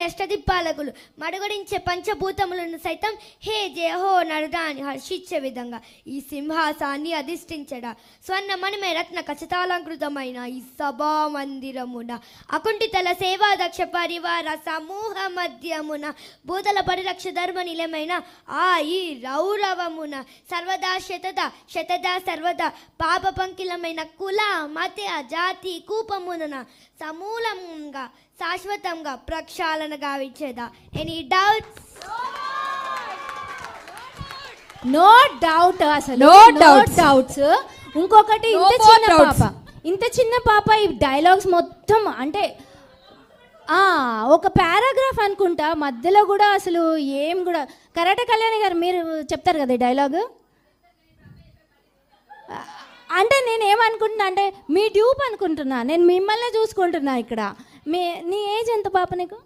అష్టదిక్పాలకులు మడుగడించే పంచభూతములను సైతం హే జయహో నరుడా అని హర్షించే విధంగా ఈ సింహాసాన్ని అధిష్ఠించడా స్వర్ణ మణిమే రత్న ఖచ్చితాలంకృతమైన ఈ సభా మందిరమున అకుంఠితల సేవాదక్ష పరివార సమూహ మధ్యమున భూతల పరిరక్ష ధర్మ నిలయమైన ఆ ఈ రౌరవమున సర్వదా శతదా సర్వదా పాప పంకిలమైన కుల మత జాతి కూపమున సమూలంగా శాశ్వతంగా ప్రక్షాళన గావించేదా. Any doubts? నో డౌట్, అసలు నో డౌట్స్. ఇంకొకటి, ఇంత చిన్న పాప ఈ డైలాగ్స్ మొత్తం అంటే ఒక పారాగ్రాఫ్ అనుకుంటా, మధ్యలో కూడా అసలు ఏం కూడా. కరాటే కళ్యాణి గారు మీరు చెప్తారు కదా ఈ డైలాగ్. అంటే నేను ఏమనుకుంటున్నా అంటే మీ డ్యూప్ అనుకుంటున్నా, నేను మిమ్మల్ని చూసుకుంటున్నా ఇక్కడ. నీ ఏజ్ ఎంత పాప నీకు?